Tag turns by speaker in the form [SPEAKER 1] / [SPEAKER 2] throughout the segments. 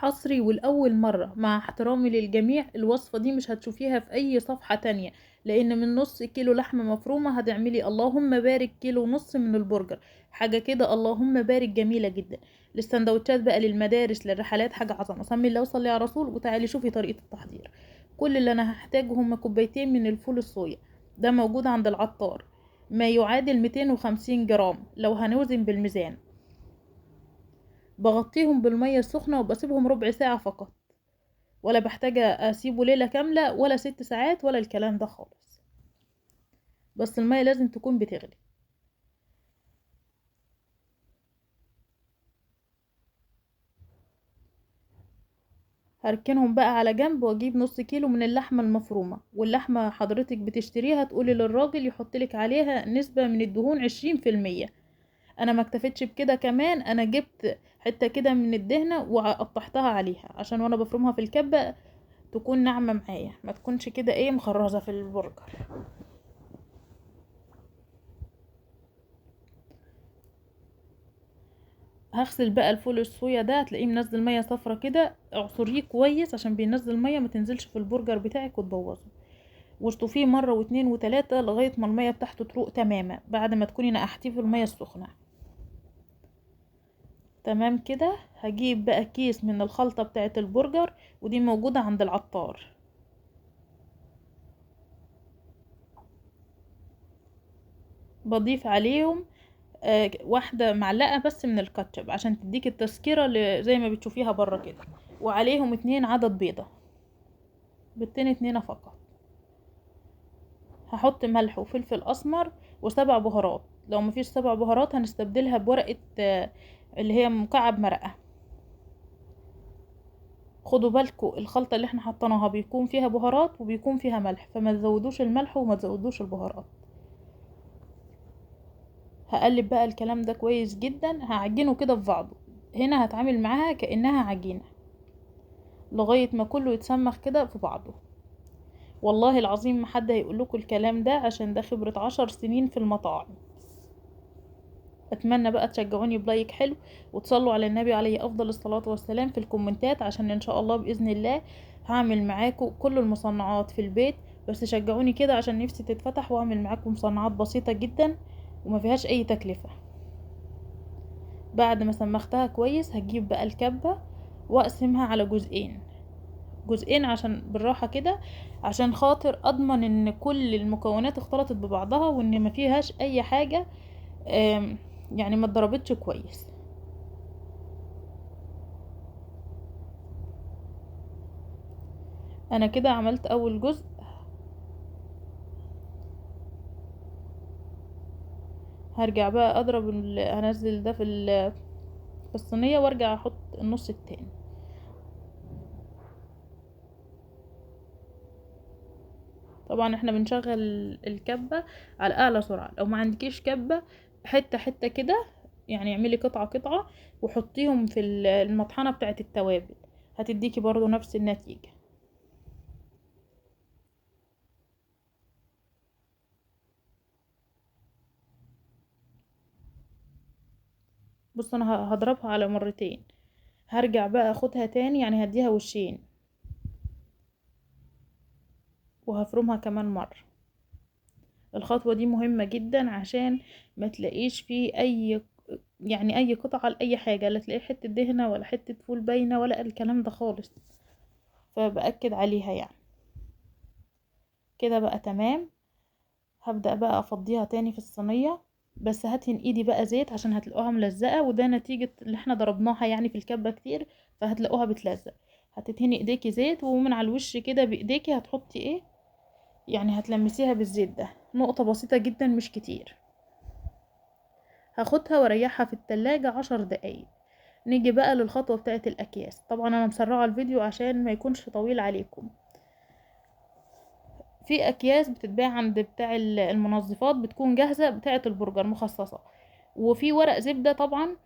[SPEAKER 1] حصري والأول مرة، مع احترامي للجميع، الوصفة دي مش هتشوفيها في أي صفحة تانية، لأن من نص كيلو لحمة مفرومة هتعملي اللهم بارك كيلو ونص من البرجر. حاجة كده اللهم بارك جميلة جدا. للسندوتشات بقى، للمدارس، للرحلات، حاجة عظمة. سمي الله وصلي على رسول وتعالي شوفي طريقة التحضير. كل اللي أنا هحتاجه هما كوبايتين من الفول الصويا، ده موجود عند العطار، ما يعادل 250 جرام لو هنوزن بالميزان. بغطيهم بالمية السخنة وبسيبهم ربع ساعة فقط، ولا بحتاج اسيبه ليلة كاملة ولا 6 ساعات ولا الكلام ده خالص، بس المية لازم تكون بتغلي. هركنهم بقى على جنب واجيب نص كيلو من اللحمة المفرومة، واللحمة حضرتك بتشتريها تقولي للراجل يحطلك عليها نسبة من الدهون 20%. انا ما اكتفتش بكده، كمان انا جبت حتة كده من الدهنة وقطعتها عليها عشان وانا بفرمها في الكبة تكون ناعمة معايا، ما تكونش كده ايه مخرزة في البرجر. هغسل بقى الفول الصويا ده، هتلاقيه منزل ميه صفرة كده، اعصريه كويس عشان بينزل ميه ما تنزلش في البرجر بتاعك وتبوظه. واشطفيه مره واتنين وتلاتة لغايه ما الميه بتاعته تروق تماما، بعد ما تكوني نقحتيه في الميه السخنه. تمام كده. هجيب بقى كيس من الخلطه بتاعه البرجر، ودي موجوده عند العطار. بضيف عليهم واحدة معلقة بس من الكاتشب عشان تديك التسكيرة زي ما بتشوفيها بره كده، وعليهم 2 عدد بيضة، بيضتين 2 فقط. هحط ملح وفلفل اسمر و7 بهارات، لو مفيش 7 بهارات هنستبدلها بورقة اللي هي مكعب مرقة. خدوا بالكوا الخلطة اللي احنا حطيناها بيكون فيها بهارات وبيكون فيها ملح، فما تزودوش الملح وما تزودوش البهارات. هقلب بقى الكلام ده كويس جدا، هعجنه كده في بعضه. هنا هتعامل معاها كأنها عجينة لغاية ما كله يتسمخ كده في بعضه. والله العظيم ما حد هيقولكوا الكلام ده، عشان ده خبرة 10 سنين في المطاعم. اتمنى بقى تشجعوني بلايك حلو، وتصلوا على النبي عليه افضل الصلاة والسلام في الكومنتات، عشان ان شاء الله باذن الله هعمل معاكم كل المصنعات في البيت. بس شجعوني كده عشان نفسي تتفتح واعمل معاكم مصنعات بسيطة جدا وما فيهاش اي تكلفة. بعد ما سمختها كويس هجيب بقى الكبة واقسمها على جزئين جزئين، عشان بالراحة كده، عشان خاطر اضمن ان كل المكونات اختلطت ببعضها وان ما فيهاش اي حاجة يعني ما اتضربتش كويس. انا كده عملت اول جزء. هرجع بقى اضرب هنزل ده في الصينية وارجع احط النص التاني. طبعا احنا بنشغل الكبة على اعلى سرعة. لو ما عندكيش كبة، حتة حتة كده، يعني اعملي قطعة قطعة وحطيهم في المطحنة بتاعة التوابل، هتديكي برضو نفس النتيجة. بص انا هضربها على مرتين، هرجع بقى اخدها تاني، يعني هديها وشين وهفرمها كمان مرة. الخطوة دي مهمة جدا عشان ما تلاقيش فيه اي، يعني اي قطعة لاي حاجة، لا تلاقي حتة دهنة ولا حتة فول باينة ولا الكلام ده خالص، فبأكد عليها يعني. كده بقى تمام. هبدأ بقى افضيها تاني في الصينية، بس هدهن ايدي بقى زيت عشان هتلاقوها ملزقة، وده نتيجة اللي احنا ضربناها يعني في الكبة كتير، فهتلاقوها بتلزق. هتدهني ايديكي زيت، ومن على الوش كده بايديكي هتحطي ايه، يعني هتلمسيها بالزيت ده نقطة بسيطة جدا مش كتير. هاخدها واريحها في التلاجة 10 دقايق. نيجي بقى للخطوة بتاعة الأكياس. طبعا أنا مسرعة الفيديو عشان ما يكونش طويل عليكم. في أكياس بتتباع عند بتاع المنظفات، بتكون جاهزة بتاعة البرجر مخصصة، وفي ورق زبدة طبعا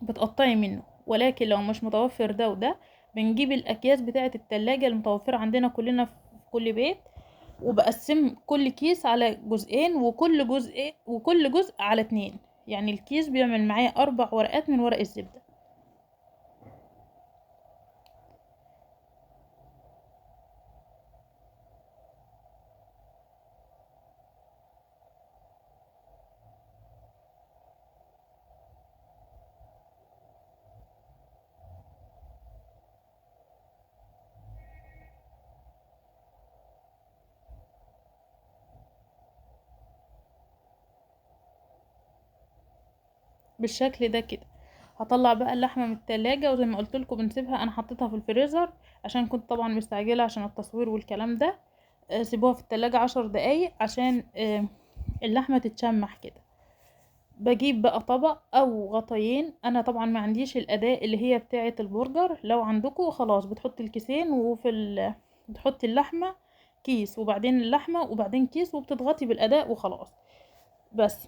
[SPEAKER 1] بتقطعي منه. ولكن لو مش متوفر ده وده، بنجيب الأكياس بتاعة التلاجة المتوفرة عندنا كلنا في كل بيت، وبقسم كل كيس على جزئين، وكل جزء على 2، يعني الكيس بيعمل معايا 4 ورقات من ورق الزبدة. بالشكل ده كده. هطلع بقى اللحمه من التلاجة، وزي ما قلت لكم بنسيبها، انا حطيتها في الفريزر عشان كنت طبعا مستعجله عشان التصوير والكلام ده. سيبوها في التلاجة 10 دقايق عشان اللحمه تتشمح كده. بجيب بقى طبق او غطيين، انا طبعا ما عنديش الاداة اللي هي بتاعه البرجر، لو عندكم خلاص بتحط الكيسين بتحطي اللحمه كيس وبعدين اللحمه وبعدين كيس وبتضغطي بالاداء وخلاص. بس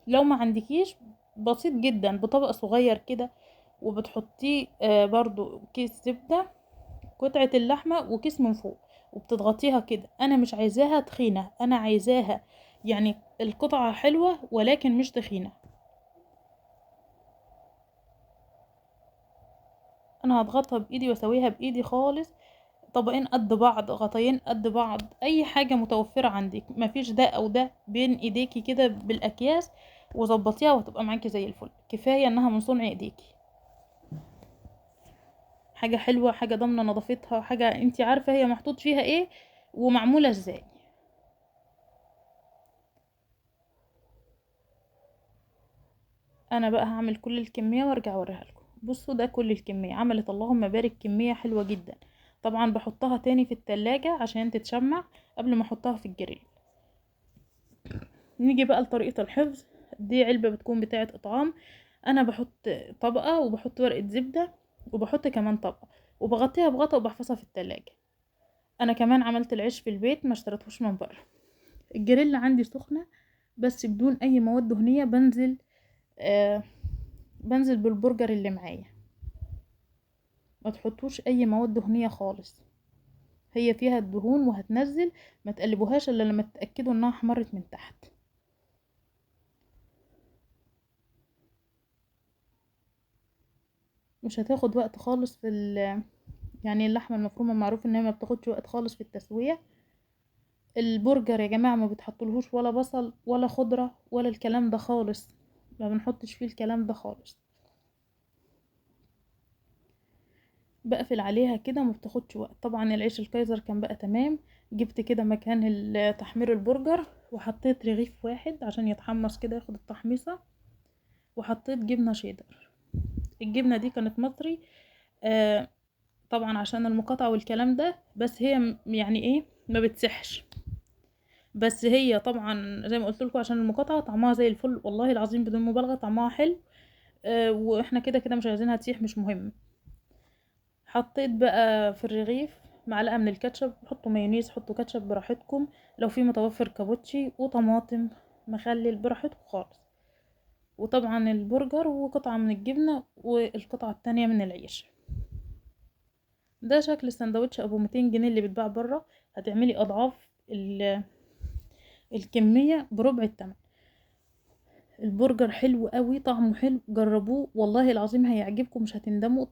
[SPEAKER 1] لو ما عندكيش، بسيط جدا بطبق صغير كده، وبتحطيه برضو كيس زبدة، قطعة اللحمة وكيس من فوق، وبتضغطيها كده. انا مش عايزاها تخينة، انا عايزاها يعني القطعة حلوة ولكن مش تخينة. انا هضغطها بايدي واسويها بايدي خالص. طبقين قد بعض، غطيين قد بعض، اي حاجة متوفرة عندك، مفيش ده او ده، بين ايديكي كده بالاكياس وظبطيها وهتبقى معاكي زي الفل. كفاية انها من صنع ايديكي، حاجة حلوة، حاجة ضامنة نظافتها، حاجة انتي عارفة هي محطوط فيها ايه ومعمولة ازاي. انا بقى هعمل كل الكمية وارجع اوريها لكم. بصوا ده كل الكمية، عملت اللهم بارك كمية حلوة جدا. طبعا بحطها تاني في التلاجة عشان تتشمع قبل ما احطها في الجريل. نيجي بقى لطريقة الحفظ. دي علبة بتكون بتاعة اطعام، انا بحط طبقة وبحط ورقة زبدة وبحط كمان طبقة وبغطيها بغطا وبحفظها في التلاجة. انا كمان عملت العيش في البيت، ما اشتريتهوش من بره. الجريل عندي سخنة بس بدون اي مواد دهنية. آه بنزل بالبرجر اللي معايا، ما تحطوش اي مواد دهنية خالص، هي فيها الدهون وهتنزل. ما تقلبوهاش الا لما تتأكدوا انها احمرت من تحت. مش هتاخد وقت خالص يعني اللحمة المفرومة معروف ان هي ما بتاخدش وقت خالص في التسوية. البرجر يا جماعة ما بتحطلهوش ولا بصل ولا خضرة ولا الكلام ده خالص، ما بنحطش فيه الكلام ده خالص. بقفل عليها كده ما بتاخدش وقت. طبعا العيش الكايزر كان بقى تمام. جبت كده مكان تحمير البرجر وحطيت رغيف واحد عشان يتحمص كده ياخد التحميصة، وحطيت جبنة شيدر. الجبنة دي كانت مصري، آه طبعا عشان المقاطعة والكلام ده، بس هي يعني ايه ما بتسحش. بس هي طبعا زي ما قلت لكم عشان المقاطعة طعمها زي الفل، والله العظيم بدون مبالغة طعمها حلو. واحنا كده كده مش عايزينها تسيح، مش مهم. حطيت بقى في الرغيف معلقة من الكاتشب، حطوا مايونيز حطوا كاتشب براحتكم، لو في متوفر كابوتشي وطماطم مخلل براحتكم خالص. وطبعا البرجر وقطعة من الجبنة والقطعة التانية من العيش. ده شكل السندوتش ابو 200 جنيه اللي بيتباع بره. هتعملي اضعاف الكمية بربع التمن. البرجر حلو قوي، طعمه حلو، جربوه والله العظيم هيعجبكم، مش هتندموا.